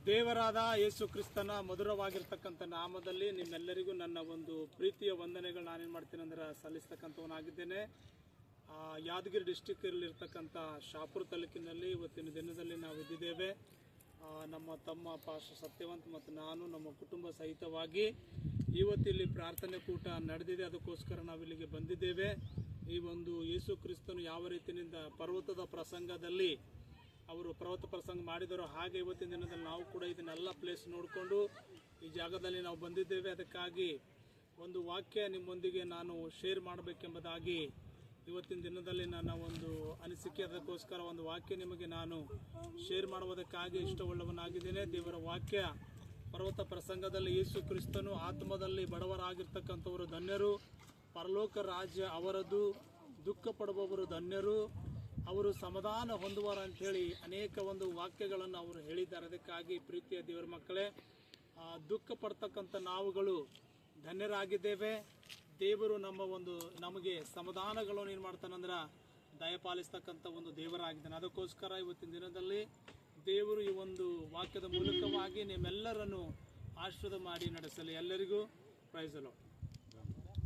ದೇವರಾದ ಯೇಸು ಕ್ರಿಸ್ತನ ಮಧುರವಾಗಿರ್ತಕ್ಕಂಥ ನಾಮದಲ್ಲಿ ನಿಮ್ಮೆಲ್ಲರಿಗೂ ನನ್ನ ಒಂದು ಪ್ರೀತಿಯ ವಂದನೆಗಳು ನಾನೇನು ಮಾಡ್ತೀನಿ ಅಂದ್ರೆ ಸಲ್ಲಿಸ್ತಕ್ಕಂಥವನಾಗಿದ್ದೇನೆ. ಯಾದಗಿರಿ ಡಿಸ್ಟಿಕ್ಕಲ್ಲಿರ್ತಕ್ಕಂಥ ಶಾಪುರ ತಾಲೂಕಿನಲ್ಲಿ ಇವತ್ತಿನ ದಿನದಲ್ಲಿ ನಾವು ಇದ್ದಿದ್ದೇವೆ. ನಮ್ಮ ತಮ್ಮ ಪಾಸ್ಟರ್ ಸತ್ಯವಂತ್ ಮತ್ತು ನಾನು ನಮ್ಮ ಕುಟುಂಬ ಸಹಿತವಾಗಿ ಇವತ್ತಿಲ್ಲಿ ಪ್ರಾರ್ಥನೆ ಕೂಟ ನಡೆದಿದೆ. ಅದಕ್ಕೋಸ್ಕರ ನಾವಿಲ್ಲಿಗೆ ಬಂದಿದ್ದೇವೆ. ಈ ಒಂದು ಯೇಸು ಕ್ರಿಸ್ತನು ಯಾವ ರೀತಿಯಿಂದ ಪರ್ವತದ ಪ್ರಸಂಗದಲ್ಲಿ ಅವರು ಪರ್ವತ ಪ್ರಸಂಗ ಮಾಡಿದರು, ಹಾಗೆ ಇವತ್ತಿನ ದಿನದಲ್ಲಿ ನಾವು ಕೂಡ ಇದನ್ನೆಲ್ಲ ಪ್ಲೇಸ್ ನೋಡಿಕೊಂಡು ಈ ಜಾಗದಲ್ಲಿ ನಾವು ಬಂದಿದ್ದೇವೆ. ಅದಕ್ಕಾಗಿ ಒಂದು ವಾಕ್ಯ ನಿಮ್ಮೊಂದಿಗೆ ನಾನು ಶೇರ್ ಮಾಡಬೇಕೆಂಬುದಾಗಿ ಇವತ್ತಿನ ದಿನದಲ್ಲಿ ನನ್ನ ಒಂದು ಅನಿಸಿಕೆ. ಅದಕ್ಕೋಸ್ಕರ ಒಂದು ವಾಕ್ಯ ನಿಮಗೆ ನಾನು ಶೇರ್ ಮಾಡುವುದಕ್ಕಾಗಿ ಇಷ್ಟವುಳ್ಳವನಾಗಿದ್ದೇನೆ. ದೇವರ ವಾಕ್ಯ ಪರ್ವತ ಪ್ರಸಂಗದಲ್ಲಿ ಯೇಸು ಕ್ರಿಸ್ತನು ಆತ್ಮದಲ್ಲಿ ಬಡವರಾಗಿರ್ತಕ್ಕಂಥವರು ಧನ್ಯರು, ಪರಲೋಕ ರಾಜ್ಯ ಅವರದು, ದುಃಖ ಪಡುವವರು ಧನ್ಯರು, ಅವರು ಸಮಾಧಾನ ಹೊಂದುವರು ಅಂಥೇಳಿ ಅನೇಕ ಒಂದು ವಾಕ್ಯಗಳನ್ನು ಅವರು ಹೇಳಿದ್ದಾರೆ. ಅದಕ್ಕಾಗಿ ಪ್ರೀತಿಯ ದೇವರ ಮಕ್ಕಳೇ, ದುಃಖ ಪಡ್ತಕ್ಕಂಥ ನಾವುಗಳು ಧನ್ಯರಾಗಿದ್ದೇವೆ. ದೇವರು ನಮಗೆ ಸಮಾಧಾನಗಳನ್ನು ಏನು ಮಾಡ್ತಾನಂದ್ರೆ ದಯಪಾಲಿಸ್ತಕ್ಕಂಥ ಒಂದು ದೇವರಾಗಿದ್ದಾನೆ. ಅದಕ್ಕೋಸ್ಕರ ಇವತ್ತಿನ ದಿನದಲ್ಲಿ ದೇವರು ಈ ಒಂದು ವಾಕ್ಯದ ಮೂಲಕವಾಗಿ ನಿಮ್ಮೆಲ್ಲರನ್ನು ಆಶೀರ್ವಾದ ಮಾಡಿ ನಡೆಸಲಿ. ಎಲ್ಲರಿಗೂ ಪ್ರೈಸ್ ದಿ ಲಾರ್ಡ್.